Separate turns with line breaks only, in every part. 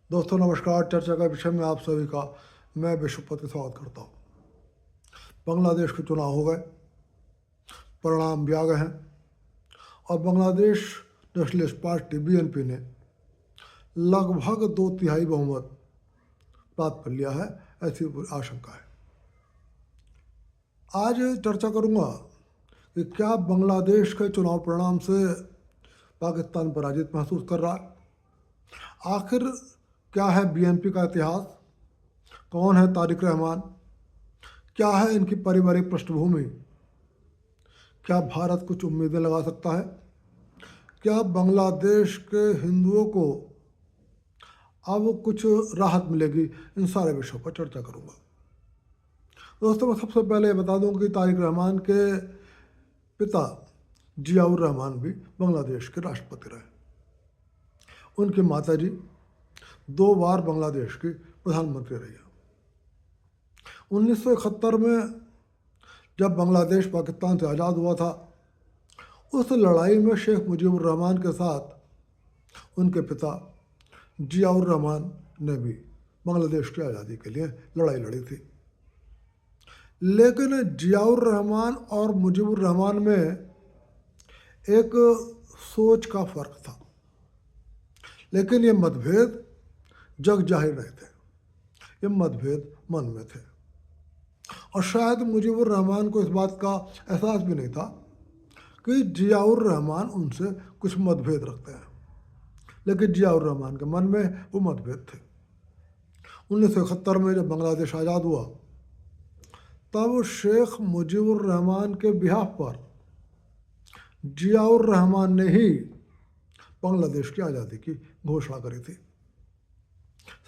दोस्तों नमस्कार। चर्चा का विषय में आप सभी का मैं विश्वपति स्वागत करता हूँ। बांग्लादेश के चुनाव हो गए, परिणाम भी आ गए हैं और बांग्लादेश नेशनलिस्ट पार्टी बीएनपी ने लगभग 2/3 बहुमत प्राप्त कर लिया है, ऐसी आशंका है। आज चर्चा करूँगा कि क्या बांग्लादेश के चुनाव परिणाम से पाकिस्तान पराजित महसूस कर रहा है, आखिर क्या है बीएनपी का इतिहास, कौन है तारिक रहमान, क्या है इनकी पारिवारिक पृष्ठभूमि, क्या भारत कुछ उम्मीदें लगा सकता है, क्या बांग्लादेश के हिंदुओं को अब कुछ राहत मिलेगी, इन सारे विषयों पर चर्चा करूंगा। दोस्तों मैं सबसे पहले ये बता दूं कि तारिक रहमान के पिता जियाउर रहमान भी बांग्लादेश के राष्ट्रपति रहे। उनकी माताजी 2 बार बांग्लादेश की प्रधानमंत्री रही है। 1971 में जब बांग्लादेश पाकिस्तान से आज़ाद हुआ था, उस लड़ाई में शेख मुजीबुर रहमान के साथ उनके पिता जियाउर रहमान ने भी बांग्लादेश की आज़ादी के लिए लड़ाई लड़ी थी। लेकिन जियाउर रहमान और मुजीबुर रहमान में एक सोच का फ़र्क था, लेकिन ये मतभेद जग जाहिर नहीं थे, ये मतभेद मन में थे। और शायद मुजीबुर रहमान को इस बात का एहसास भी नहीं था कि जियाउर रहमान उनसे कुछ मतभेद रखते हैं, लेकिन जियाउर रहमान के मन में वो मतभेद थे। 1971 में जब बांग्लादेश आज़ाद हुआ, तब शेख मुजीबुर रहमान के बिहाफ पर जियाउर रहमान ने ही बांग्लादेश की आज़ादी की घोषणा करी थी।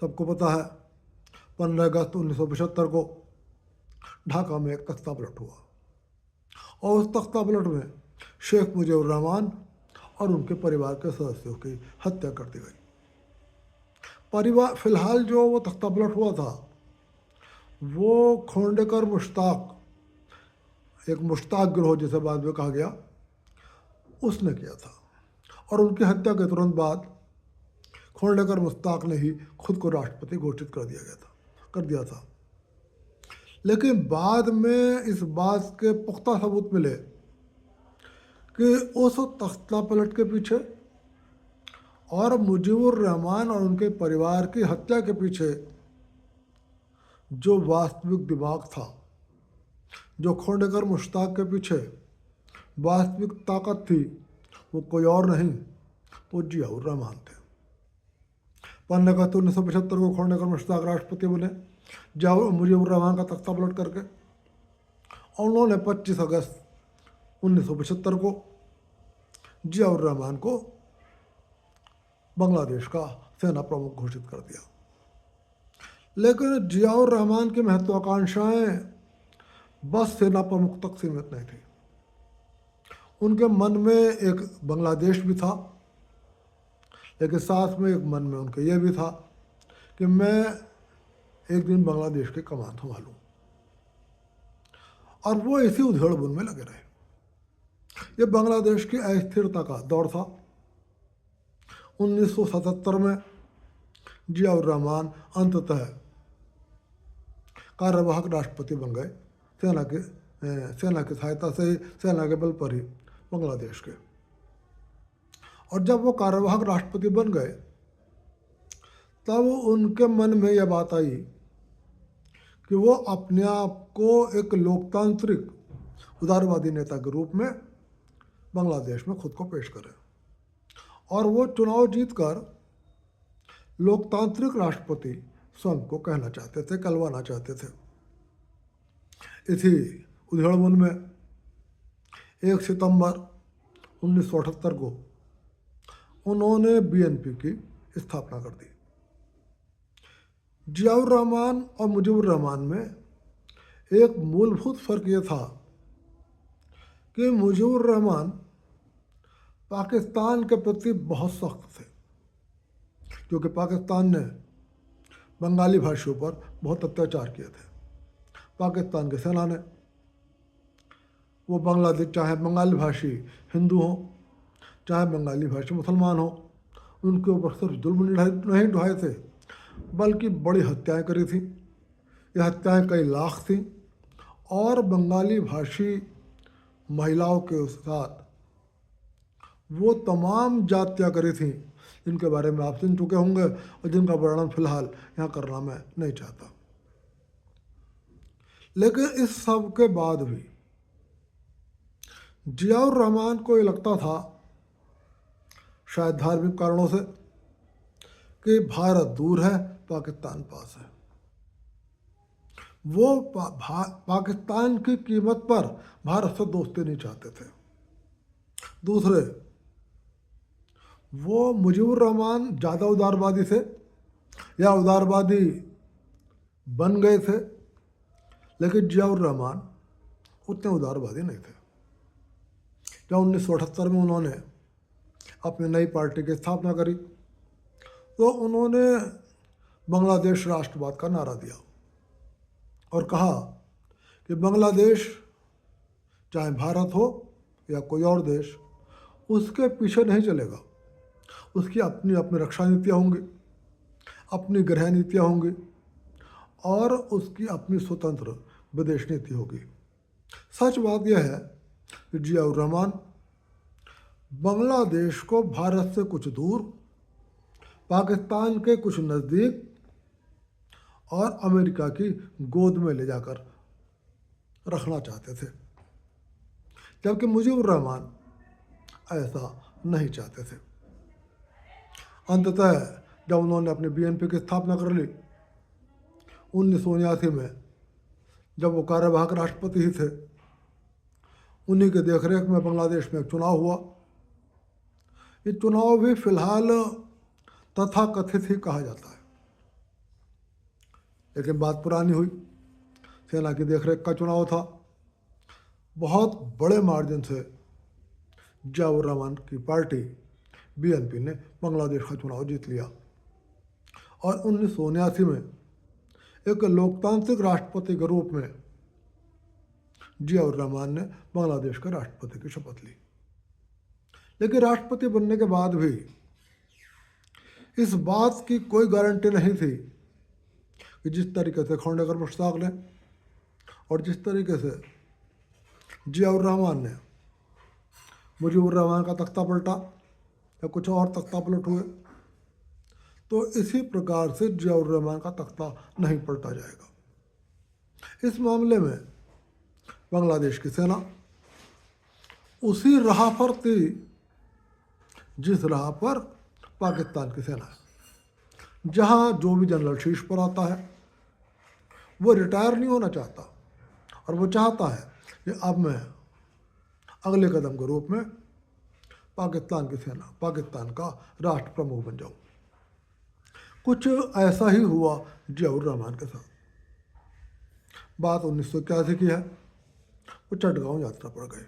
सबको पता है 15 अगस्त 1975 को ढाका में एक तख्ता पलट हुआ और उस तख्ता पलट में शेख मुजीबुर रहमान और उनके परिवार के सदस्यों की हत्या कर दी गई। परिवार फिलहाल जो वो तख्ता पलट हुआ था वो खोंडेकर मुश्ताक, एक मुश्ताक गिरोह जिसे बाद में कहा गया, उसने किया था। और उनकी हत्या के तुरंत बाद खोंडेकर मुश्ताक ने ही खुद को राष्ट्रपति घोषित कर दिया था। लेकिन बाद में इस बात के पुख्ता सबूत मिले कि उस तख्ता पलट के पीछे और मुजीबुर रहमान और उनके परिवार की हत्या के पीछे जो वास्तविक दिमाग था, जो खोंडेकर मुश्ताक के पीछे वास्तविक ताकत थी, वो कोई और नहीं, वो जियाउर रहमान थे। 15 अगस्त 1975 को खोंडेकर मुश्ताक राष्ट्रपति बने मुजीबुर रहमान का तख्ता पलट करके, और उन्होंने 25 अगस्त 1975 को जियाउर रहमान को बांग्लादेश का सेना प्रमुख घोषित कर दिया। लेकिन जियाउर रहमान की महत्वाकांक्षाएं बस सेना प्रमुख तक सीमित नहीं थी। उनके मन में एक बांग्लादेश भी था, लेकिन साथ में एक मन में उनके ये भी था कि मैं एक दिन बांग्लादेश की कमान संभालूं। और वो इसी उधेड़ बुन में लगे रहे। ये बांग्लादेश की अस्थिरता का दौर था। 1977 में जियाउर रहमान अंततः कार्यवाहक राष्ट्रपति बन गए, सेना की सहायता से ही, सेना के बल पर ही बांग्लादेश के। और जब वो कार्यवाहक राष्ट्रपति बन गए, तब उनके मन में यह बात आई कि वो अपने आप को एक लोकतांत्रिक उदारवादी नेता के रूप में बांग्लादेश में खुद को पेश करें, और वो चुनाव जीतकर लोकतांत्रिक राष्ट्रपति स्वयं को कहना चाहते थे, कहलवाना चाहते थे। इसी उधेड़बुन में 1 सितंबर 1978 को उन्होंने बीएनपी की स्थापना कर दी। जियाउर रहमान और मुजीबुर रहमान में एक मूलभूत फ़र्क ये था कि मुजीबुर रहमान पाकिस्तान के प्रति बहुत सख्त थे, क्योंकि पाकिस्तान ने बंगाली भाषियों पर बहुत अत्याचार किए थे। पाकिस्तान की सेना ने, वो बांग्लादेश चाहे बंगाली भाषी हिंदू हों चाहे बंगाली भाषी मुसलमान हों, उनके ऊपर सिर्फ जुल्म नहीं ढाए थे, बल्कि बड़ी हत्याएं करी थी। ये हत्याएं कई लाख थी और बंगाली भाषी महिलाओं के साथ वो तमाम जातियाँ करी थी जिनके बारे में आप सुन चुके होंगे और जिनका वर्णन फिलहाल यहाँ करना मैं नहीं चाहता। लेकिन इस सब के बाद भी जियाउर रहमान को ये लगता था, शायद धार्मिक कारणों से, कि भारत दूर है, पाकिस्तान पास है। वो पाकिस्तान की कीमत पर भारत से दोस्ती नहीं चाहते थे। दूसरे, वो मुजीबुर रहमान ज़्यादा उदारवादी थे या उदारवादी बन गए थे, लेकिन जियाउर रहमान उतने उदारवादी नहीं थे। जब 1978 में उन्होंने अपनी नई पार्टी की स्थापना करी तो उन्होंने बांग्लादेश राष्ट्रवाद का नारा दिया और कहा कि बांग्लादेश चाहे भारत हो या कोई और देश, उसके पीछे नहीं चलेगा। उसकी अपनी अपनी रक्षा नीतियाँ होंगी, अपनी गृह नीतियाँ होंगी और उसकी अपनी स्वतंत्र विदेश नीति होगी। सच बात यह है कि जियाउर रहमान बांग्लादेश को भारत से कुछ दूर, पाकिस्तान के कुछ नज़दीक और अमेरिका की गोद में ले जाकर रखना चाहते थे, जबकि मुजीबुर रहमान ऐसा नहीं चाहते थे। अंततः जब उन्होंने अपने बीएनपी की स्थापना कर ली 1979 में, जब वो कार्यवाहक राष्ट्रपति ही थे, उन्हीं के देखरेख में बांग्लादेश में एक चुनाव हुआ। ये चुनाव भी फिलहाल तथाकथित ही कहा जाता है, लेकिन बात पुरानी हुई। सेना की देखरेख का चुनाव था। बहुत बड़े मार्जिन से जियाउर रहमान की पार्टी बीएनपी ने बांग्लादेश का चुनाव जीत लिया और 1979 में एक लोकतांत्रिक राष्ट्रपति के रूप में जियाउर रहमान ने बांग्लादेश के राष्ट्रपति की शपथ ली। लेकिन राष्ट्रपति बनने के बाद भी इस बात की कोई गारंटी नहीं थी कि जिस तरीके से खानेकर मुश्ताक ने और जिस तरीके से जियाउर रहमान ने मुजीबुर रहमान का तख्ता पलटा या कुछ और तख्ता पलट हुए, तो इसी प्रकार से जियाउर रहमान का तख्ता नहीं पलटा जाएगा। इस मामले में बांग्लादेश की सेना उसी राह पर थी जिस राह पर पाकिस्तान की सेना है, जहाँ जो भी जनरल शीर्ष पर आता है वो रिटायर नहीं होना चाहता और वो चाहता है कि अब मैं अगले कदम के रूप में पाकिस्तान की सेना, पाकिस्तान का राष्ट्र प्रमुख बन जाऊँ। कुछ ऐसा ही हुआ जियाउर रहमान के साथ। बात 1981 की है। वो चटगांव यात्रा पर गए।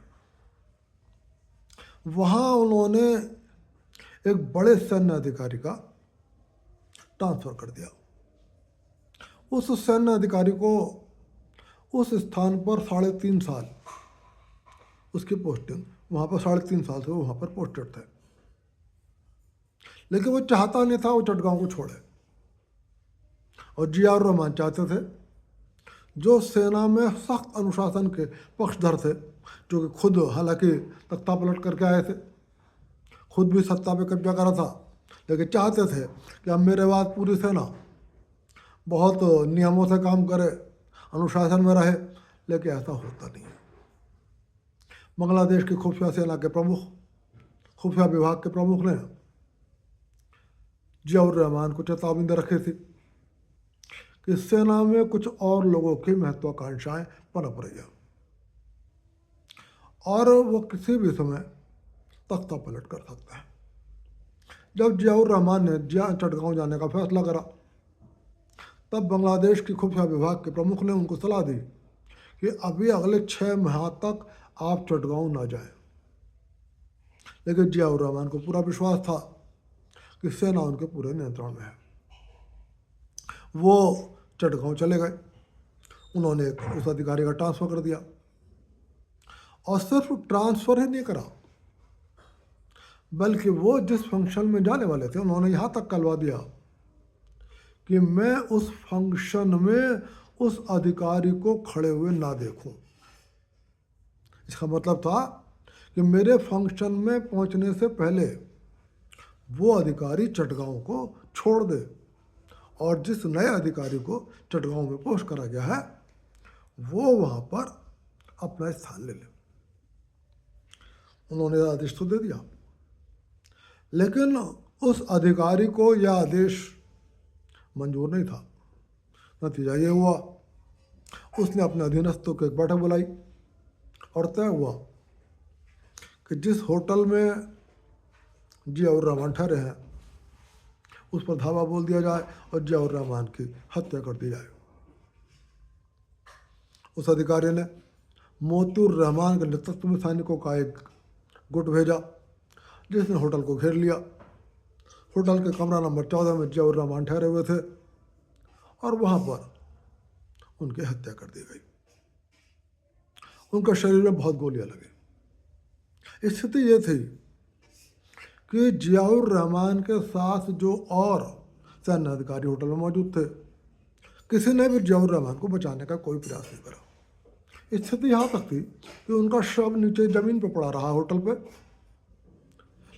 वहाँ उन्होंने एक बड़े सैन्य अधिकारी का ट्रांसफ़र कर दिया। उस सैन्य अधिकारी को उस स्थान पर 3.5 साल उसकी पोस्टिंग, वहाँ पर 3.5 साल से वो वहाँ पर पोस्टेड थे, लेकिन वो चाहता नहीं था वो चटगांव को छोड़े। और जियाउर रहमान चाहते थे जो सेना में सख्त अनुशासन के पक्षधर थे, जो कि खुद हालांकि तख्ता पलट करके आए थे, खुद भी सत्ता पे कब्जा करा था, लेकिन चाहते थे कि अब मेरे बाद पूरी सेना बहुत नियमों से काम करे, अनुशासन में रहे, लेकिन ऐसा होता नहीं है। बांग्लादेश की खुफिया सेना के प्रमुख, खुफिया विभाग के प्रमुख ने जियाउर रहमान को चेतावनी दे रखी थी कि सेना में कुछ और लोगों की महत्वाकांक्षाएं पनप रही है और वो किसी भी समय तख्ता पलट कर सकता है। जब जियाउर रहमान ने चटगांव जाने का फैसला करा, तब बांग्लादेश की खुफिया विभाग के प्रमुख ने उनको सलाह दी कि अभी अगले 6 माह तक आप चटगांव ना जाएं। लेकिन जियाउर रहमान को पूरा विश्वास था कि सेना उनके पूरे नियंत्रण में है। वो चटगांव चले गए। उन्होंने उस अधिकारी का ट्रांसफ़र कर दिया और सिर्फ ट्रांसफ़र ही नहीं करा, बल्कि वो जिस फंक्शन में जाने वाले थे उन्होंने यहाँ तक कहलवा दिया कि मैं उस फंक्शन में उस अधिकारी को खड़े हुए ना देखूं। इसका मतलब था कि मेरे फंक्शन में पहुंचने से पहले वो अधिकारी चटगांव को छोड़ दे और जिस नए अधिकारी को चटगांव में पोस्ट करा गया है वो वहां पर अपना स्थान ले ले। उन्होंने आदेश तो दे दिया, लेकिन उस अधिकारी को यह आदेश मंजूर नहीं था। नतीजा ये हुआ, उसने अपने अधीनस्थों को एक बैठक बुलाई और तय हुआ कि जिस होटल में जियाउर रहमान ठहरे हैं उस पर धावा बोल दिया जाए और जियाउर रहमान की हत्या कर दी जाए। उस अधिकारी ने मोतीउर रहमान के नेतृत्व में सैनिकों का एक गुट भेजा जिसने होटल को घेर लिया। होटल के कमरा नंबर 14 में जियाउर रहमान ठहरे हुए थे और वहाँ पर उनकी हत्या कर दी गई। उनके शरीर में बहुत गोलियां लगी। स्थिति ये थी कि जियाउर रहमान के साथ जो और सैन्य अधिकारी होटल में मौजूद थे, किसी ने भी जियाउर रहमान को बचाने का कोई प्रयास नहीं करा। स्थिति यहाँ तक थी कि उनका शव नीचे जमीन पर पड़ा रहा होटल पे,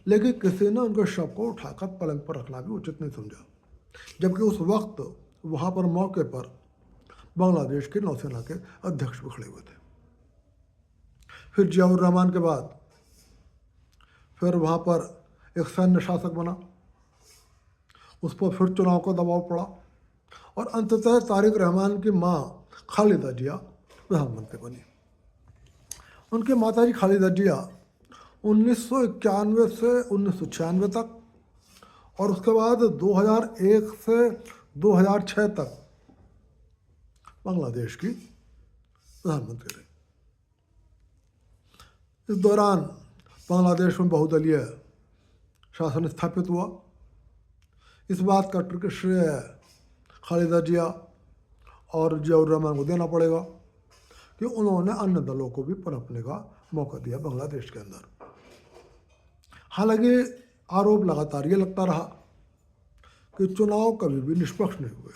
लेकिन किसी ने उनके शव को उठाकर पलंग पर रखना भी उचित नहीं समझा, जबकि उस वक्त वहाँ पर मौके पर बांग्लादेश की नौसेना के अध्यक्ष भी खड़े हुए थे। फिर जियाउर रहमान के बाद फिर वहाँ पर एक सैन्य शासक बना, उस पर फिर चुनाव का दबाव पड़ा और अंततः तारिक रहमान की माँ खालिदा जिया प्रधानमंत्री बनी। उनके माताजी खालिदा जिया 1991 से 1996 तक और उसके बाद 2001 से 2006 तक बांग्लादेश की प्रधानमंत्री रही। इस दौरान बांग्लादेश में बहुदलीय शासन स्थापित हुआ। इस बात का श्रेय खालिदा जिया और जियाउर रहमान को देना पड़ेगा कि उन्होंने अन्य दलों को भी पनपने का मौका दिया बांग्लादेश के अंदर। हालांकि आरोप लगातार ये लगता रहा कि चुनाव कभी भी निष्पक्ष नहीं हुए।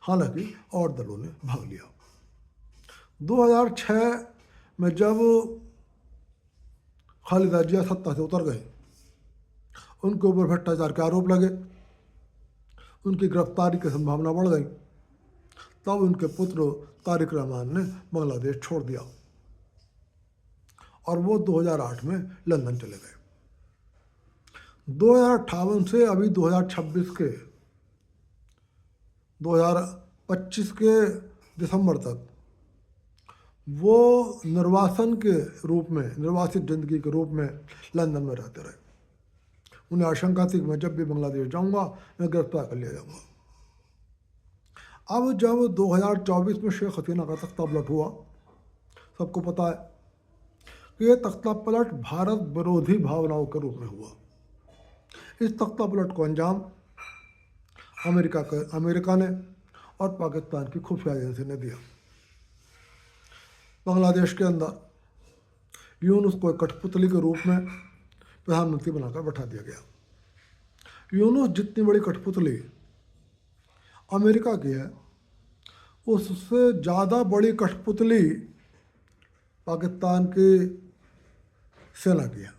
हालांकि और दलों ने भाग लिया। 2006 में जब खालिदा जिया सत्ता से उतर गए, उनके ऊपर भ्रष्टाचार के आरोप लगे, उनकी गिरफ्तारी की संभावना बढ़ गई। तब उनके पुत्र तारिक रहमान ने बांग्लादेश छोड़ दिया और वो 2008 में लंदन चले गए। 2058 से अभी 2025 के दिसंबर तक वो निर्वासन के रूप में, निर्वासित जिंदगी के रूप में लंदन में रहते रहे। उन्हें आशंका थी कि मैं जब भी बांग्लादेश जाऊंगा मैं गिरफ्तार कर लिया जाऊंगा। अब जब 2024 में शेख हसीना का तख्ता पलट हुआ, सबको पता है कि यह तख्ता पलट भारत विरोधी भावनाओं के रूप में हुआ। इस तख्ता पलट को अंजाम अमेरिका ने और पाकिस्तान की खुफिया एजेंसी ने दिया। बांग्लादेश के अंदर यूनुस को एक कठपुतली के रूप में प्रधानमंत्री बनाकर बैठा दिया गया। यूनुस जितनी बड़ी कठपुतली अमेरिका की है, उससे ज़्यादा बड़ी कठपुतली पाकिस्तान की सेना की है।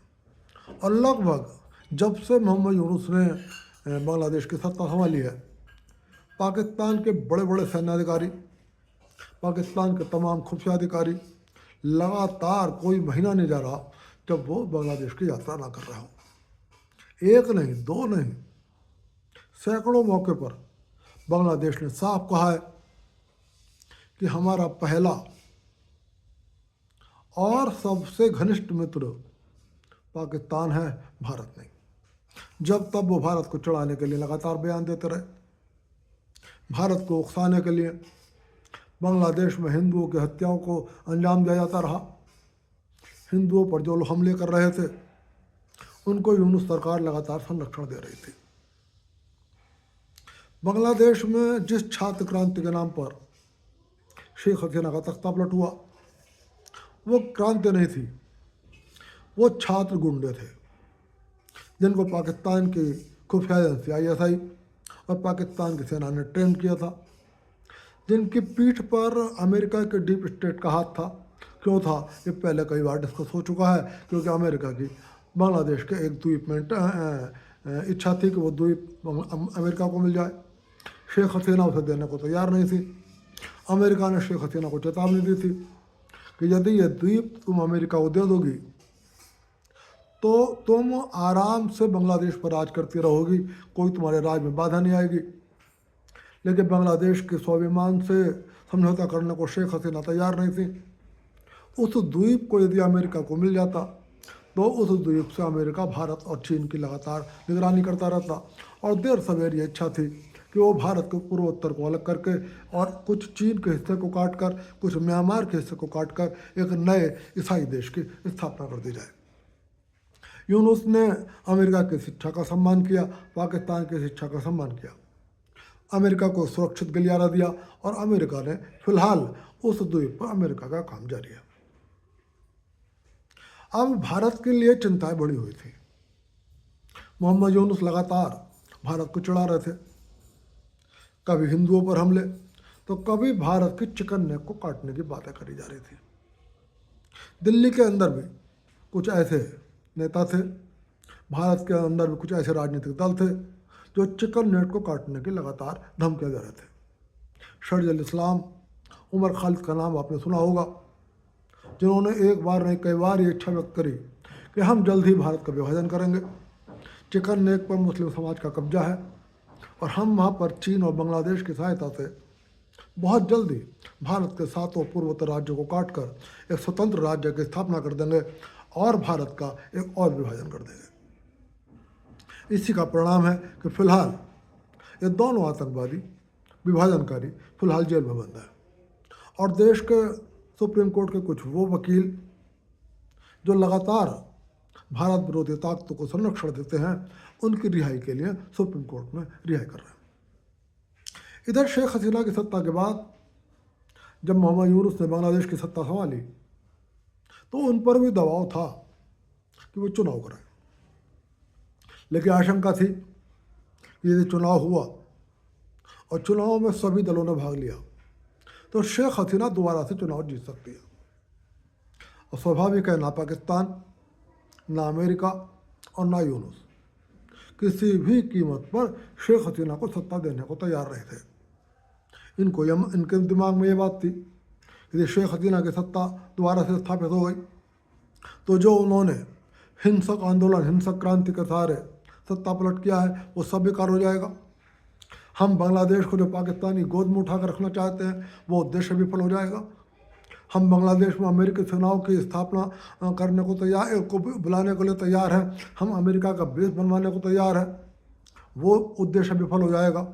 और लगभग जब से मोहम्मद यूनुस ने बांग्लादेश की सत्ता संभाली है, पाकिस्तान के बड़े बड़े सैन्य अधिकारी, पाकिस्तान के तमाम खुफिया अधिकारी, लगातार कोई महीना नहीं जा रहा जब वो बांग्लादेश की यात्रा ना कर रहा हो। एक नहीं, दो नहीं, सैकड़ों मौके पर बांग्लादेश ने साफ कहा है कि हमारा पहला और सबसे घनिष्ठ मित्र पाकिस्तान है, भारत नहीं। जब तब वो भारत को चढ़ाने के लिए लगातार बयान देते रहे, भारत को उकसाने के लिए बांग्लादेश में हिंदुओं की हत्याओं को अंजाम दिया जाता रहा। हिंदुओं पर जो लोग हमले कर रहे थे उनको यूनुस सरकार लगातार संरक्षण दे रही थी। बांग्लादेश में जिस छात्र क्रांति के नाम पर शेख हसीना का तख्ता पलट हुआ, वो क्रांति नहीं थी, वो छात्र गुंडे थे जिनको पाकिस्तान की खुफिया एजेंसी ISI और पाकिस्तान की सेना ने ट्रेन किया था, जिनकी पीठ पर अमेरिका के डीप स्टेट का हाथ था। क्यों था, ये पहले कई बार डिस्कस हो चुका है। क्योंकि अमेरिका की बांग्लादेश के एक द्वीप में इच्छा थी कि वो द्वीप अमेरिका को मिल जाए। शेख हसीना उसे देने को तैयार नहीं थी। अमेरिका ने शेख हसीना को चेतावनी दी थी कि यदि ये द्वीप तुम अमेरिका को दे दोगी तो तुम आराम से बांग्लादेश पर राज करती रहोगी, कोई तुम्हारे राज में बाधा नहीं आएगी। लेकिन बांग्लादेश के स्वाभिमान से समझौता करने को शेख हसीना तैयार नहीं थी। उस द्वीप को यदि अमेरिका को मिल जाता तो उस द्वीप से अमेरिका, भारत और चीन की लगातार निगरानी करता रहता। और देर सवेर ये इच्छा थी कि वो भारत के पूर्वोत्तर को अलग करके और कुछ चीन के हिस्से को काट कर, कुछ म्यांमार के हिस्से को काट कर एक नए ईसाई देश की स्थापना कर दी जाए। यूनुस ने अमेरिका की शिक्षा का सम्मान किया, पाकिस्तान की शिक्षा का सम्मान किया, अमेरिका को सुरक्षित गलियारा दिया और अमेरिका ने फिलहाल उस द्वीप पर अमेरिका का काम जारी है। अब भारत के लिए चिंताएं बढ़ी हुई थी। मोहम्मद यूनुस लगातार भारत को चिढ़ा रहे थे, कभी हिंदुओं पर हमले तो कभी भारत की चिकन नेक को काटने की बातें करी जा रही थी। दिल्ली के अंदर भी कुछ ऐसे नेता थे, भारत के अंदर भी कुछ ऐसे राजनीतिक दल थे जो चिकन नेट को काटने की लगातार धमकियां दे रहे थे। शरजील इस्लाम, उमर खालिद का नाम आपने सुना होगा, जिन्होंने एक बार नहीं कई बार ये इच्छा व्यक्त करी कि हम जल्द ही भारत का विभाजन करेंगे, चिकन नेक पर मुस्लिम समाज का कब्जा है और हम वहाँ पर चीन और बांग्लादेश की सहायता से बहुत जल्दी भारत के 7 पूर्वोत्तर राज्यों को काटकर एक स्वतंत्र राज्य की स्थापना कर देंगे और भारत का एक और विभाजन कर देंगे। इसी का परिणाम है कि फिलहाल ये दोनों आतंकवादी विभाजनकारी फिलहाल जेल में बंद है और देश के सुप्रीम कोर्ट के कुछ वो वकील जो लगातार भारत विरोधी ताकतों को संरक्षण देते हैं, उनकी रिहाई के लिए सुप्रीम कोर्ट में रिहाई कर रहे हैं। इधर शेख हसीना की सत्ता के बाद जब मोहम्मद यूनुस ने बांग्लादेश की सत्ता संभाली तो उन पर भी दबाव था कि वो चुनाव कराएं। लेकिन आशंका थी कि यदि चुनाव हुआ और चुनाव में सभी दलों ने भाग लिया तो शेख हसीना दोबारा से चुनाव जीत सकती है। और स्वाभाविक है, ना पाकिस्तान, ना अमेरिका और ना यूनुस किसी भी कीमत पर शेख हसीना को सत्ता देने को तैयार नहीं थे। इनके दिमाग में ये बात थी यदि शेख हसीना की सत्ता दोबारा से स्थापित हो गई तो जो उन्होंने हिंसक आंदोलन, हिंसक क्रांति के सहारे सत्ता पलट किया है वो सब बेकार हो जाएगा। हम बांग्लादेश को जो पाकिस्तानी गोद में उठाकर रखना चाहते हैं वो उद्देश्य विफल हो जाएगा। हम बांग्लादेश में अमेरिकी सेनाओं की स्थापना करने को तैयार, को बुलाने के लिए तैयार हैं, हम अमेरिका का बेस बनवाने को तैयार हैं, वो उद्देश्य विफल हो जाएगा।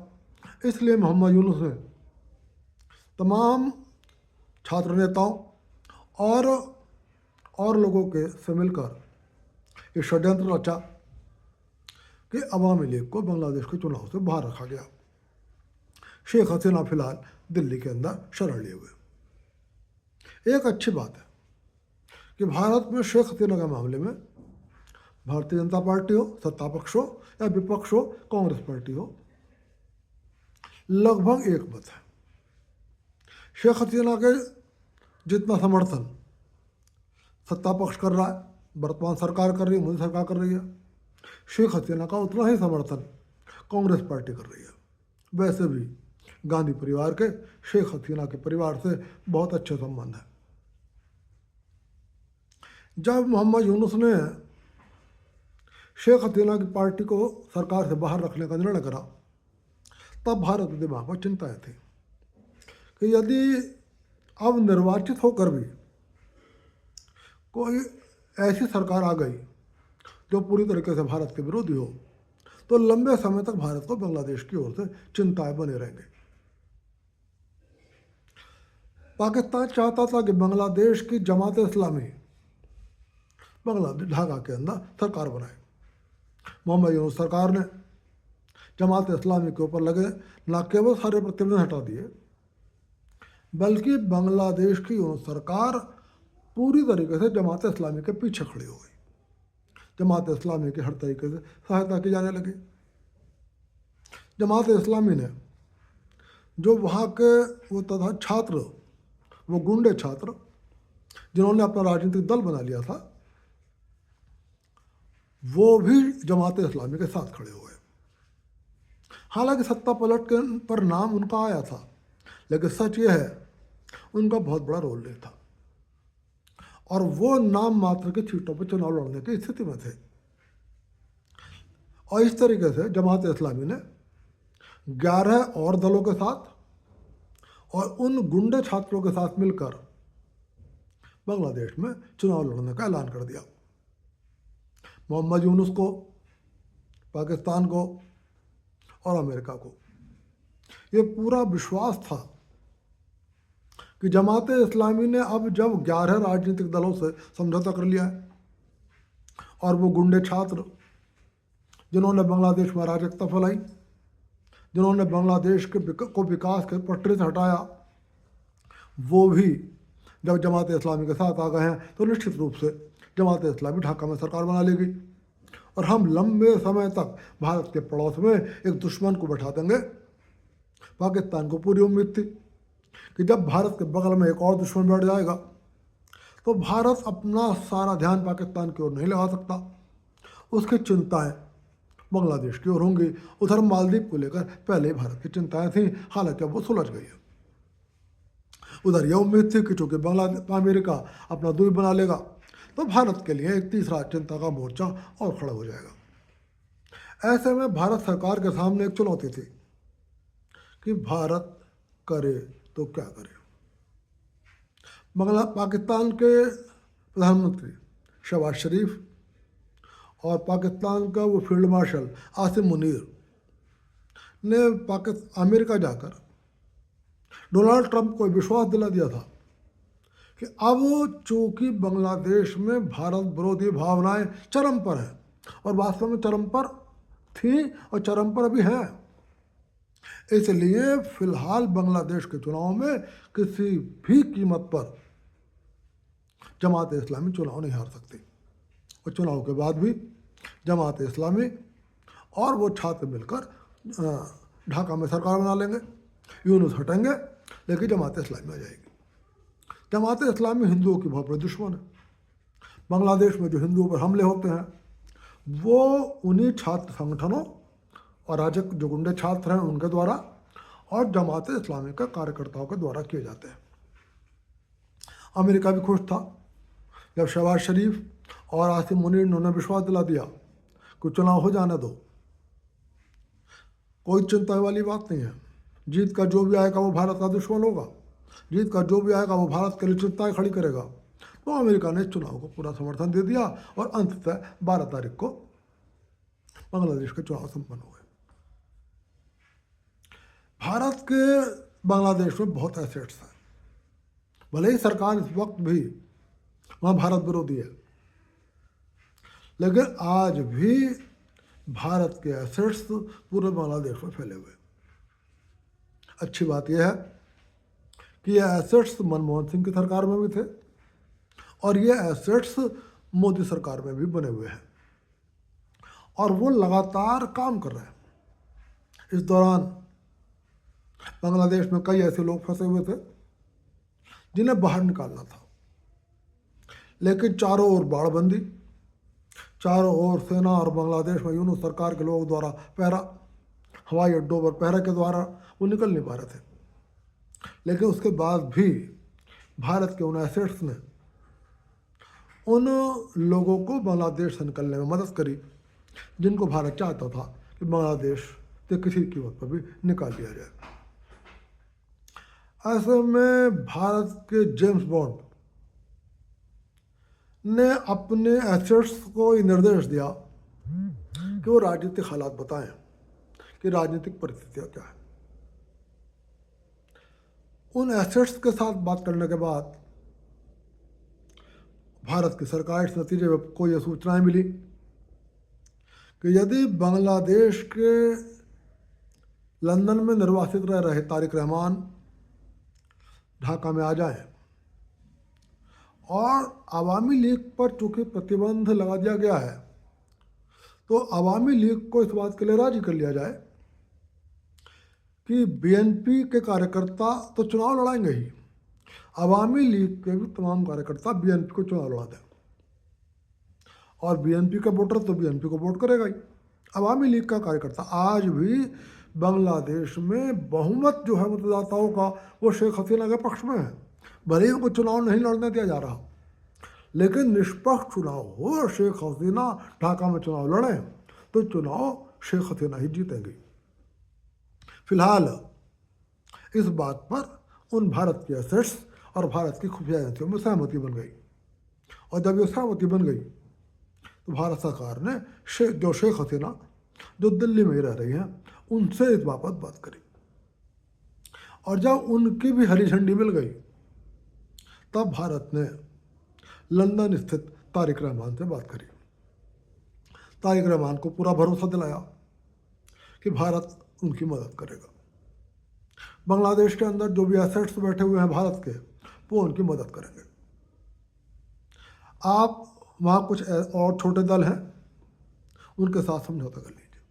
इसलिए मोहम्मद यूनुस ने तमाम छात्र नेताओं और लोगों के से मिलकर ये षड्यंत्र रचा कि अवामी लीग को बांग्लादेश के चुनाव से बाहर रखा गया। शेख हसीना फिलहाल दिल्ली के अंदर शरण लिए हुए। एक अच्छी बात है कि भारत में शेख हसीना के मामले में भारतीय जनता पार्टी हो, सत्ता पक्ष हो या विपक्ष हो, कांग्रेस पार्टी हो, लगभग एक मत है। शेख हसीना के जितना समर्थन सत्ता पक्ष कर रहा है, वर्तमान सरकार कर रही है, मोदी सरकार कर रही है, शेख हसीना का उतना ही समर्थन कांग्रेस पार्टी कर रही है। वैसे भी गांधी परिवार के शेख हसीना के परिवार से बहुत अच्छे संबंध है। जब मोहम्मद यूनुस ने शेख हसीना की पार्टी को सरकार से बाहर रखने का निर्णय करा तब भारत के दिमाग में चिंताएं थी कि यदि अब निर्वाचित होकर भी कोई ऐसी सरकार आ गई जो पूरी तरीके से भारत के विरोधी हो तो लंबे समय तक भारत को बांग्लादेश की ओर से चिंताएं बने रहेंगे। पाकिस्तान चाहता था कि बांग्लादेश की जमात इस्लामी बांग्लादेश ढाका के अंदर सरकार बनाए। मोहम्मद यूनुस सरकार ने जमात इस्लामी के ऊपर लगे न केवल सारे प्रतिबंध हटा दिए बल्कि बांग्लादेश की यूनुस सरकार पूरी तरीके से जमात इस्लामी के पीछे खड़ी हो गई। जमात इस्लामी की हर तरीके से सहायता की जाने लगी। जमात इस्लामी ने जो वहाँ के वो तथा छात्र, वो गुंडे छात्र जिन्होंने अपना राजनीतिक दल बना लिया था, वो भी जमात इस्लामी के साथ खड़े हुए। हालांकि सत्ता पलट के पर नाम उनका आया था, लेकिन सच ये है उनका बहुत बड़ा रोल नहीं था और वो नाम मात्र की सीटों पर चुनाव लड़ने की स्थिति में थे। और इस तरीके से जमात इस्लामी ने 11 और दलों के साथ और उन गुंडे छात्रों के साथ मिलकर बांग्लादेश में चुनाव लड़ने का ऐलान कर दिया। मोहम्मद यूनुस को, पाकिस्तान को और अमेरिका को ये पूरा विश्वास था कि जमात इस्लामी ने अब जब 11 राजनीतिक दलों से समझौता कर लिया है और वो गुंडे छात्र जिन्होंने बांग्लादेश में अराजकता फैलाई, जिन्होंने बांग्लादेश को विकास के पटरी से हटाया, वो भी जब जमात इस्लामी के साथ आ गए हैं तो निश्चित रूप से जमात इस्लामी ढाका में सरकार बना लेगी और हम लंबे समय तक भारत के पड़ोस में एक दुश्मन को बैठा देंगे। पाकिस्तान को पूरी उम्मीद थी कि जब भारत के बगल में एक और दुश्मन बैठ जाएगा तो भारत अपना सारा ध्यान पाकिस्तान की ओर नहीं लगा सकता, उसकी चिंताएं बांग्लादेश की ओर होंगी। उधर मालदीव को लेकर पहले ही भारत की चिंताएं थीं, हालांकि अब वो सुलझ गई है। उधर यह उम्मीद थी कि चूंकि अमेरिका अपना दूरी बना लेगा तो भारत के लिए एक तीसरा चिंता का मोर्चा और खड़ा हो जाएगा। ऐसे में भारत सरकार के सामने एक चुनौती थी कि भारत करे तो क्या करे। पाकिस्तान के प्रधानमंत्री शहबाज शरीफ और पाकिस्तान का वो फील्ड मार्शल आसिम मुनीर ने अमेरिका जाकर डोनाल्ड ट्रंप को विश्वास दिला दिया था कि अब चूंकि बांग्लादेश में भारत विरोधी भावनाएं चरम पर हैं और वास्तव में चरम पर थी और चरम पर अभी हैं, इसलिए फिलहाल बांग्लादेश के चुनाव में किसी भी कीमत पर जमात इस्लामी चुनाव नहीं हार सकती और चुनाव के बाद भी जमात इस्लामी और वो छात्र मिलकर ढाका में सरकार बना लेंगे, यूनुस हटेंगे, लेकिन जमात इस्लामी आ जाएगी। जमात इस्लामी हिंदुओं की बहुत बड़ी दुश्मन है। बांग्लादेश में जो हिंदुओं पर हमले होते हैं वो उन्हीं छात्र संगठनों और राजक जो गुंडे छात्र हैं उनके द्वारा और जमात इस्लामी के कार्यकर्ताओं के द्वारा किए जाते हैं। अमेरिका भी खुश था जब शहबाज शरीफ और आसिम मुनीर ने उन्हें विश्वास दिला दिया कि चुनाव हो जाने दो, कोई चिंता वाली बात नहीं है, जीत का जो भी आएगा वो भारत का दुश्मन होगा, जीत का जो भी आएगा वो भारत के लिए चिंताएं खड़ी करेगा। तो अमेरिका ने इस चुनाव को पूरा समर्थन दे दिया और अंततः 12 तारीख को बांग्लादेश के चुनाव संपन्न हुए। भारत के बांग्लादेश में बहुत एसेट्स हैं, भले ही सरकार इस वक्त भी वहाँ भारत विरोधी है, लेकिन आज भी भारत के एसेट्स पूरे बांग्लादेश में फैले हुए। अच्छी बात यह है कि ये एसेट्स मनमोहन सिंह की सरकार में भी थे और ये एसेट्स मोदी सरकार में भी बने हुए हैं और वो लगातार काम कर रहे हैं। इस दौरान बांग्लादेश में कई ऐसे लोग फंसे हुए थे जिन्हें बाहर निकालना था, लेकिन चारों ओर बाड़बंदी, चारों ओर सेना और बांग्लादेश में यूनुस सरकार के लोगों द्वारा पहरा, हवाई अड्डों पर पहरे के द्वारा वो निकल नहीं पा रहे थे। लेकिन उसके बाद भी भारत के उन एसेट्स ने उन लोगों को बांग्लादेश से निकलने में मदद करी जिनको भारत चाहता था कि बांग्लादेश से किसी कीमत पर भी निकाल दिया जाए। ऐसे में भारत के जेम्स बॉन्ड ने अपने एसेट्स को ये निर्देश दिया कि वो राजनीतिक हालात बताएं कि राजनीतिक परिस्थितियां क्या है। उन एसेट्स के साथ बात करने के बाद भारत की सरकार इस नतीजे में को ये सूचनाएं मिली कि यदि बांग्लादेश के लंदन में निर्वासित रह रहे तारिक रहमान ढाका में आ जाएं और अवामी लीग पर चूंकि प्रतिबंध लगा दिया गया है तो अवामी लीग को इस बात के लिए राजी कर लिया जाए कि बीएनपी के कार्यकर्ता तो चुनाव लड़ाएंगे ही, अवामी लीग के भी तमाम कार्यकर्ता बीएनपी को चुनाव लड़ा दें, और बीएनपी का वोटर तो बीएनपी को वोट करेगा ही। अवामी लीग का कार्यकर्ता आज भी बांग्लादेश में बहुमत जो है मतदाताओं का वो शेख हसीना के पक्ष में है। भले ही उनको चुनाव नहीं लड़ने दिया जा रहा, लेकिन निष्पक्ष चुनाव हो, शेख हसीना ढाका में चुनाव लड़ें तो चुनाव शेख हसीना ही जीतेंगे। फिलहाल इस बात पर उन भारत के एसेट्स और भारत की खुफिया एजेंसियों में सहमति बन गई, और जब ये सहमति बन गई तो भारत सरकार ने जो शेख हसीना जो दिल्ली में ही रह रही हैं उनसे इस बाबत बात करी, और जब उनकी भी हरी झंडी मिल गई तब भारत ने लंदन स्थित तारिक रहमान से बात करी। तारिक रहमान को पूरा भरोसा दिलाया कि भारत उनकी मदद करेगा। बांग्लादेश के अंदर जो भी एसेट्स बैठे हुए हैं भारत के, वो उनकी मदद करेंगे। आप वहाँ कुछ और छोटे दल हैं, उनके साथ समझौता कर लीजिए,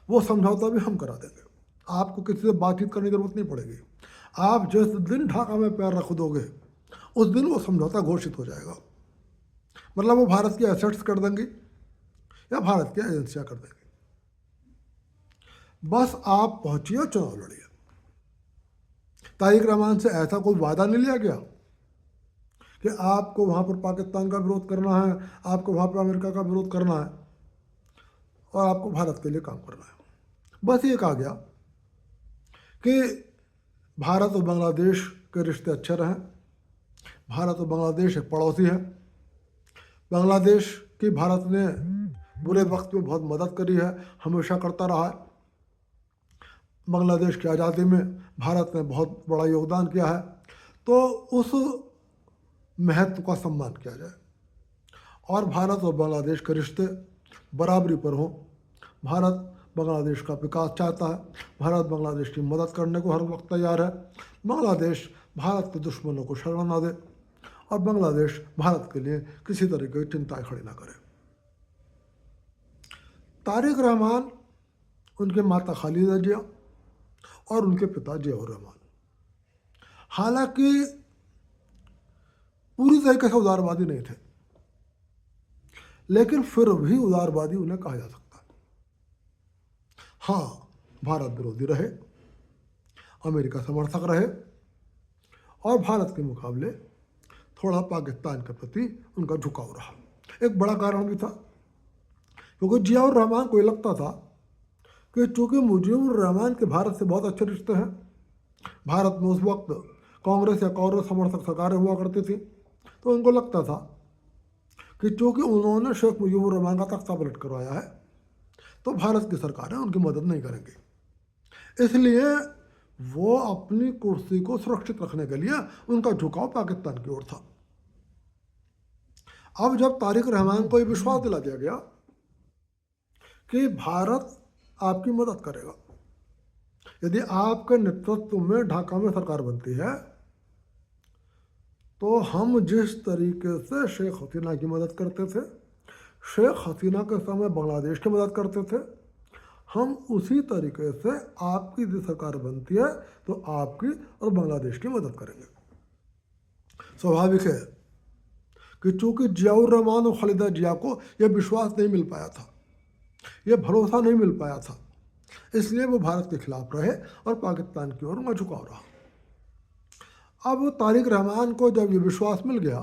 वो समझौता भी हम करा देंगे। आपको किसी से बातचीत करने की जरूरत नहीं पड़ेगी। आप जिस दिन ढाका में पैर रख दोगे उस दिन वो समझौता घोषित हो जाएगा। मतलब वो भारत की एसेट्स कर देंगी या भारत की एजेंसियां कर देंगी। बस आप पहुंचिए, चुनाव लड़िए। तारिक रहमान से ऐसा कोई वादा नहीं लिया गया कि आपको वहाँ पर पाकिस्तान का विरोध करना है, आपको वहाँ पर अमेरिका का विरोध करना है और आपको भारत के लिए काम करना है। बस ये कहा गया कि भारत और बांग्लादेश के रिश्ते अच्छे रहें। भारत और बांग्लादेश एक पड़ोसी है। बांग्लादेश की भारत ने बुरे वक्त में बहुत मदद करी है, हमेशा करता रहा है। बांग्लादेश की आज़ादी में भारत ने बहुत बड़ा योगदान किया है, तो उस महत्व का सम्मान किया जाए और भारत और बांग्लादेश के रिश्ते बराबरी पर हों। भारत बांग्लादेश का विकास चाहता है, भारत बांग्लादेश की मदद करने को हर वक्त तैयार है। बांग्लादेश भारत के दुश्मनों को शरण ना दे और बांग्लादेश भारत के लिए किसी तरीके की चिंताएं खड़ी ना करे। तारिक रहमान, उनके माता खालिदा जिया और उनके पिता जियाउर रहमान, हालांकि पूरी तरीके से उदारवादी नहीं थे, लेकिन फिर भी उदारवादी उन्हें कहा जा सकता है। हाँ, भारत विरोधी रहे, अमेरिका समर्थक रहे और भारत के मुकाबले थोड़ा पाकिस्तान के प्रति उनका झुकाव रहा। एक बड़ा कारण भी था क्योंकि जियाउर रहमान को ये लगता था कि चूँकि मुजीबुर रहमान के भारत से बहुत अच्छे रिश्ते हैं, भारत में उस वक्त कांग्रेस या कांग्रेस समर्थक सरकारें हुआ करती थी, तो उनको लगता था कि चूँकि उन्होंने शेख मुजीबुर रहमान का तख्ता पलट करवाया है तो भारत की सरकारें उनकी मदद नहीं करेंगी। इसलिए वो अपनी कुर्सी को सुरक्षित रखने के लिए उनका झुकाव पाकिस्तान की ओर था। अब जब तारिक रहमान को ये विश्वास दिला दिया गया कि भारत आपकी मदद करेगा, यदि आपके नेतृत्व में ढाका में सरकार बनती है तो हम जिस तरीके से शेख हसीना की मदद करते थे, शेख हसीना के समय बांग्लादेश की मदद करते थे, हम उसी तरीके से आपकी यदि सरकार बनती है तो आपकी और बांग्लादेश की मदद करेंगे। स्वाभाविक है कि चूँकि जियाउर रहमान और खालिदा जिया को यह विश्वास नहीं मिल पाया था, यह भरोसा नहीं मिल पाया था, इसलिए वो भारत के खिलाफ रहे और पाकिस्तान की ओर उनका झुकाव रहा। अब तारिक रहमान को जब ये विश्वास मिल गया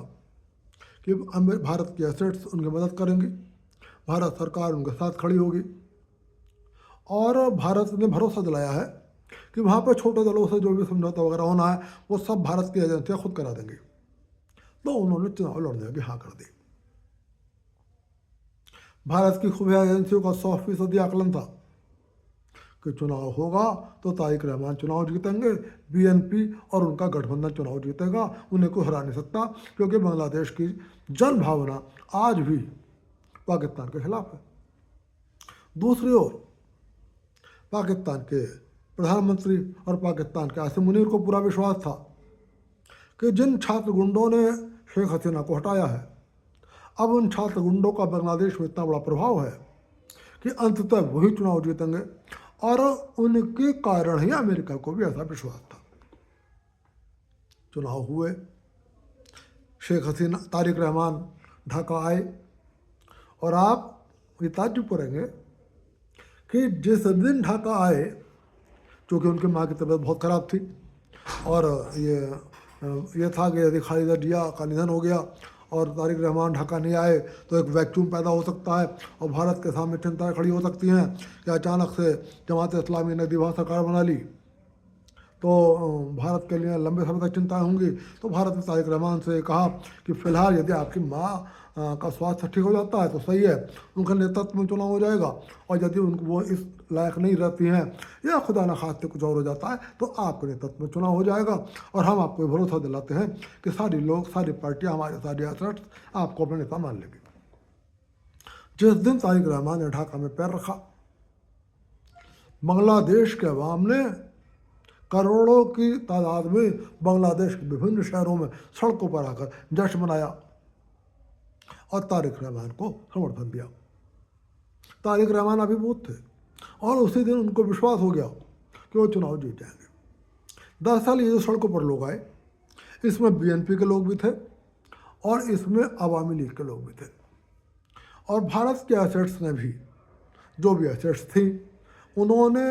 कि भारत की एसेट्स उनकी मदद करेंगी, भारत सरकार उनके साथ खड़ी होगी और भारत ने भरोसा दिलाया है कि वहाँ पर छोटे दलों से जो भी समझौता वगैरह होना है वो सब भारत की एजेंसियाँ खुद करा देंगी, तो उन्होंने चुनाव लड़ने की हाँ कर दी। भारत की खुफिया एजेंसियों का 100% आकलन था कि चुनाव होगा तो तारिक रहमान चुनाव जीतेंगे, बीएनपी और उनका गठबंधन चुनाव जीतेगा, उन्हें कोई हरा नहीं सकता, क्योंकि बांग्लादेश की जन भावना आज भी पाकिस्तान के खिलाफ है। दूसरी ओर पाकिस्तान के प्रधानमंत्री और पाकिस्तान के आसिम मुनीर को पूरा विश्वास था कि जिन छात्र गुंडों ने शेख हसीना को हटाया है, अब उन छात्र गुंडों का बांग्लादेश में इतना बड़ा प्रभाव है कि अंततः वही चुनाव जीतेंगे और उनके कारण ही अमेरिका को भी ऐसा विश्वास था। चुनाव हुए, शेख हसीना, तारिक रहमान ढाका आए, और आप ये ताज्जुब करेंगे कि जिस दिन ढाका आए, चूँकि उनकी माँ की तबीयत बहुत ख़राब थी और ये था कि यदि खालिदा जिया का निधन हो गया और तारिक रहमान ढाका नहीं आए तो एक वैक्यूम पैदा हो सकता है और भारत के सामने चिंताएं खड़ी हो सकती हैं कि अचानक से जमात इस्लामी ने दिवा सरकार बना ली तो भारत के लिए लंबे समय तक चिंताएं होंगी। तो भारत ने तारिक रहमान से कहा कि फ़िलहाल यदि आपकी माँ का स्वास्थ्य ठीक हो जाता है तो सही है, उनके नेतृत्व में चुनाव हो जाएगा, और यदि उनको वो इस लायक नहीं रहती हैं या खुदा न खास्ते कुछ और हो जाता है तो आपके नेतृत्व में चुनाव हो जाएगा, और हम आपको भरोसा दिलाते हैं कि सारी लोग, सारी पार्टियाँ, हमारे सारे एसेट्स आपको अपने नेता मान लेंगे। जिस दिन तारिक रहमान ने ढाका में पैर रखा, बांग्लादेश के अवाम ने करोड़ों की तादाद में बांग्लादेश के विभिन्न शहरों में सड़कों पर आकर जश्न मनाया और तारिक रहमान को समर्थन दिया। तारिक रहमान अभिभूत थे और उसी दिन उनको विश्वास हो गया कि वो चुनाव जीत जाएंगे। दरअसल ये जो सड़कों पर लोग आए, इसमें बीएनपी के लोग भी थे और इसमें अवामी लीग के लोग भी थे, और भारत के एसेट्स ने भी, जो भी एसेट्स थी, उन्होंने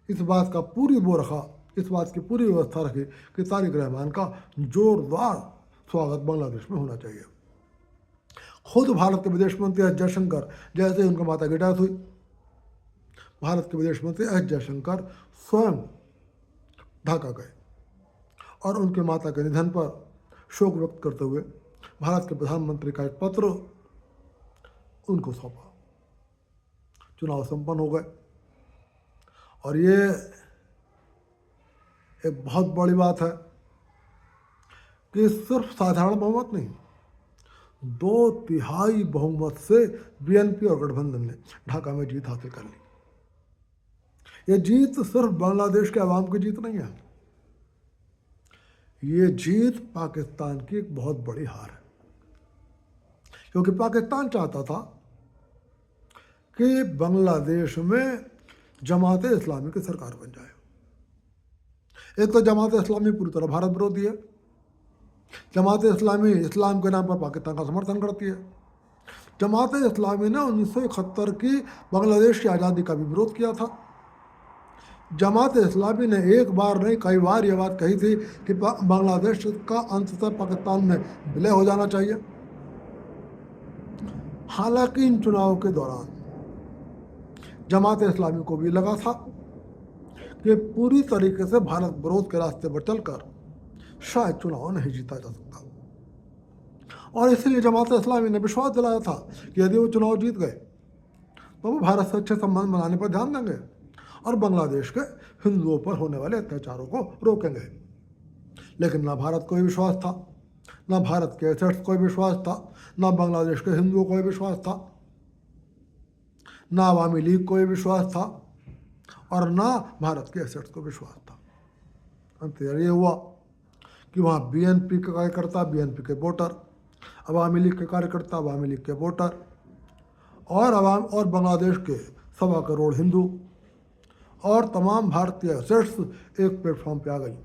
इस बात का पूरी वो रखा, इस बात की पूरी व्यवस्था रखी कि तारिक रहमान का जोरदार स्वागत बांग्लादेश में होना चाहिए। खुद भारत के विदेश मंत्री एस जयशंकर, जैसे उनका माता की डेथ हुई, भारत के विदेश मंत्री एस जयशंकर स्वयं ढाका गए और उनके माता के निधन पर शोक व्यक्त करते हुए भारत के प्रधानमंत्री का एक पत्र उनको सौंपा। चुनाव संपन्न हो गए, और ये एक बहुत बड़ी बात है कि सिर्फ साधारण बहुमत नहीं, 2/3 बहुमत से बीएनपी और गठबंधन ने ढाका में जीत हासिल कर ली। ये जीत सिर्फ बांग्लादेश के अवाम की जीत नहीं है, ये जीत पाकिस्तान की एक बहुत बड़ी हार है, क्योंकि पाकिस्तान चाहता था कि बांग्लादेश में जमात इस्लामी की सरकार बन जाए। एक तो जमात इस्लामी पूरी तरह भारत विरोधी है, जमात इस्लामी इस्लाम के नाम पर पाकिस्तान का समर्थन करती है। जमात इस्लामी ने 1971 की बांग्लादेश की आज़ादी का भी विरोध किया था। जमात इस्लामी ने एक बार नहीं, कई बार ये बात कही थी कि बांग्लादेश का अंततः पाकिस्तान में विलय हो जाना चाहिए। हालांकि इन चुनावों के दौरान जमात इस्लामी को भी लगा था कि पूरी तरीके से भारत विरोध के रास्ते पर चलकर शायद चुनाव नहीं जीता जा सकता, और इसलिए जमात इस्लामी ने विश्वास दिलाया था कि यदि वो चुनाव जीत गए तो वो भारत से अच्छे संबंध बनाने पर ध्यान देंगे और बांग्लादेश के हिंदुओं पर होने वाले अत्याचारों को रोकेंगे। लेकिन ना भारत को विश्वास था, ना भारत के एसेट्स को विश्वास था, ना बांग्लादेश के हिंदुओं को विश्वास था, ना अवामी लीग को विश्वास था, और ना भारत के एसेट्स को विश्वास था। अंत ये हुआ कि वहाँ बीएनपी के कार्यकर्ता, बीएनपी के वोटर, अवामी लीग के कार्यकर्ता, अवामी लीग के वोटर, और बांग्लादेश के 1.25 करोड़ हिंदू और तमाम भारतीय एसेट्स एक प्लेटफॉर्म पे आ गई,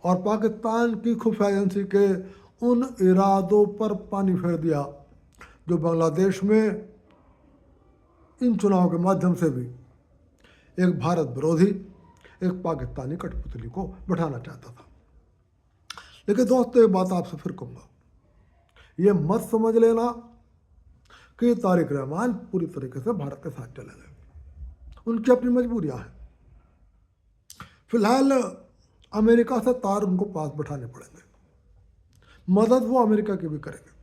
और पाकिस्तान की खुफिया एजेंसी के उन इरादों पर पानी फेर दिया जो बांग्लादेश में इन चुनावों के माध्यम से भी एक भारत विरोधी, एक पाकिस्तानी कठपुतली को बैठाना चाहता था। लेकिन दोस्तों, एक बात आपसे फिर कहूँगा, ये मत समझ लेना कि तारिक रहमान पूरी तरीके से भारत के साथ चले गए, उनकी अपनी मजबूरियां हैं। फिलहाल अमेरिका से तार उनको पास बैठाने पड़ेंगे, मदद वो अमेरिका की भी करेंगे।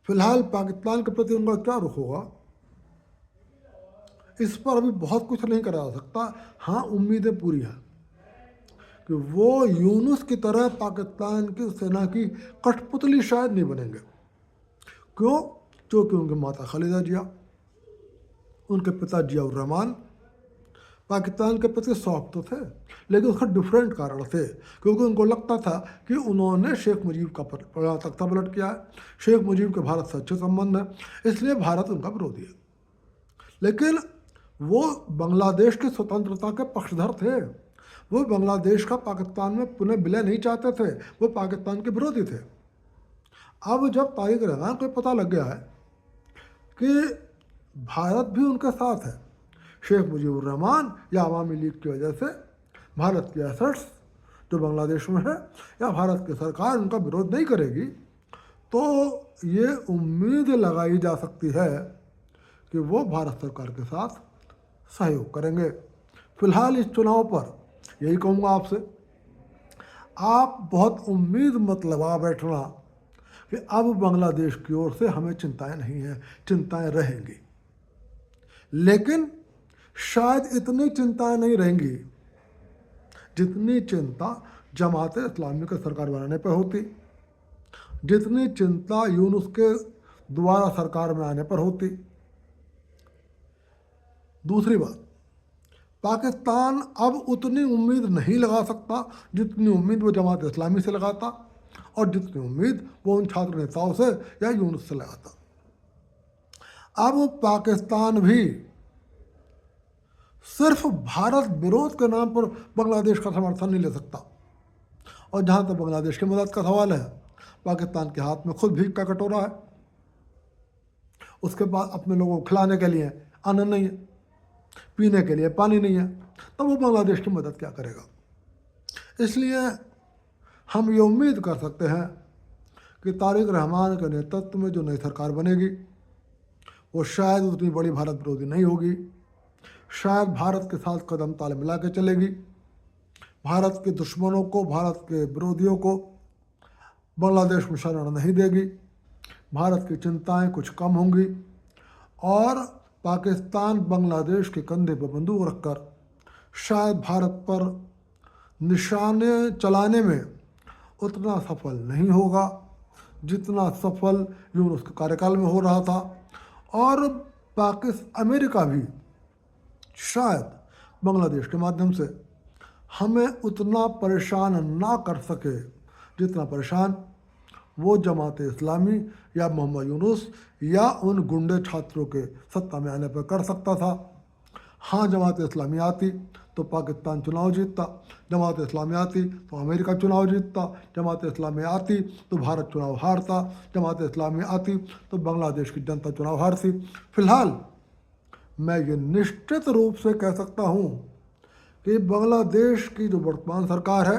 फिलहाल पाकिस्तान के प्रति उनका क्या रुख होगा, इस पर अभी बहुत कुछ नहीं करा जा सकता। हाँ, उम्मीदें पूरी हैं कि वो यूनुस की तरह पाकिस्तान की सेना की कठपुतली शायद नहीं बनेंगे। क्यों? क्योंकि उनके माता खालिदा जिया, उनके पिता जियाउर रहमान पाकिस्तान के प्रति सॉफ्ट तो थे, लेकिन उसका डिफरेंट कारण थे, क्योंकि उनको लगता था कि उन्होंने शेख मुजीब का तख्ता पलट किया है, शेख मुजीब के भारत से अच्छे संबंध हैं, इसलिए भारत उनका विरोधी है। लेकिन वो बांग्लादेश की स्वतंत्रता के पक्षधर थे। वो बांग्लादेश का पाकिस्तान में पुनः विलय नहीं चाहते थे, वो पाकिस्तान के विरोधी थे। अब जब तारिक रहमान को पता लग गया है कि भारत भी उनके साथ है, शेख मुजीबुर रहमान या अवामी लीग की वजह से भारत के एसेट्स जो बांग्लादेश में है या भारत की सरकार उनका विरोध नहीं करेगी, तो ये उम्मीद लगाई जा सकती है कि वो भारत सरकार के साथ सहयोग करेंगे। फिलहाल इस चुनाव पर यही कहूँगा आपसे, आप बहुत उम्मीद मत लगा बैठना कि अब बांग्लादेश की ओर से हमें चिंताएं नहीं हैं, चिंताएं रहेंगी, लेकिन शायद इतनी चिंताएं नहीं रहेंगी जितनी चिंता जमात इस्लामी के सरकार बनाने पर होती, जितनी चिंता यूनुस के दोबारा सरकार में आने पर होती। दूसरी बात, पाकिस्तान अब उतनी उम्मीद नहीं लगा सकता जितनी उम्मीद वो जमात इस्लामी से लगाता और जितनी उम्मीद वो उन छात्र नेताओं से या यूनुस से लगाता। अब पाकिस्तान भी सिर्फ भारत विरोध के नाम पर बांग्लादेश का समर्थन नहीं ले सकता। और जहाँ तक बांग्लादेश की मदद का सवाल है, पाकिस्तान के हाथ में खुद भीख का कटोरा है, उसके बाद अपने लोगों को खिलाने के लिए अन्न नहीं है, पीने के लिए पानी नहीं है, तो वो बांग्लादेश की मदद क्या करेगा। इसलिए हम ये उम्मीद कर सकते हैं कि तारिक रहमान के नेतृत्व में जो नई सरकार बनेगी वो शायद उतनी बड़ी भारत विरोधी नहीं होगी, शायद भारत के साथ कदम ताल मिला के चलेगी, भारत के दुश्मनों को, भारत के विरोधियों को बांग्लादेश में शरण नहीं देगी, भारत की चिंताएं कुछ कम होंगी और पाकिस्तान बांग्लादेश के कंधे पर बंदूक रखकर शायद भारत पर निशाने चलाने में उतना सफल नहीं होगा जितना सफल यूनुस के कार्यकाल में हो रहा था। और अमेरिका भी शायद बांग्लादेश के माध्यम से हमें उतना परेशान ना कर सके जितना परेशान वो जमात इस्लामी या मोहम्मद यूनुस या उन गुंडे छात्रों के सत्ता में आने पर कर सकता था। हाँ, जमात इस्लामी आती तो पाकिस्तान चुनाव जीतता, जमात इस्लामी आती तो अमेरिका चुनाव जीतता, जमात इस्लामी आती तो भारत चुनाव हारता, जमात इस्लामी आती तो बांग्लादेश की जनता चुनाव हारती। फिलहाल मैं ये निश्चित रूप से कह सकता हूँ कि बांग्लादेश की जो वर्तमान सरकार है,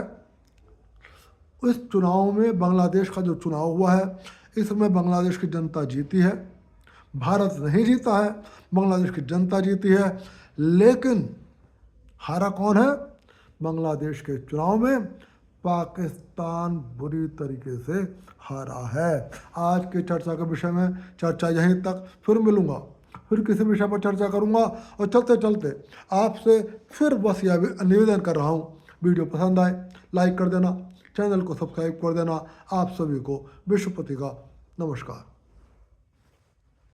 इस चुनाव में बांग्लादेश का जो चुनाव हुआ है इसमें बांग्लादेश की जनता जीती है, भारत नहीं जीता है, बांग्लादेश की जनता जीती है। लेकिन हारा कौन है? बांग्लादेश के चुनाव में पाकिस्तान बुरी तरीके से हारा है। आज की चर्चा के विषय में चर्चा यहीं तक, फिर मिलूँगा, फिर किसी विषय पर चर्चा करूँगा। और चलते चलते आपसे फिर बस यह निवेदन कर रहा हूँ, वीडियो पसंद आए लाइक कर देना, चैनल को सब्सक्राइब कर देना। आप सभी को विश्वपति का नमस्कार।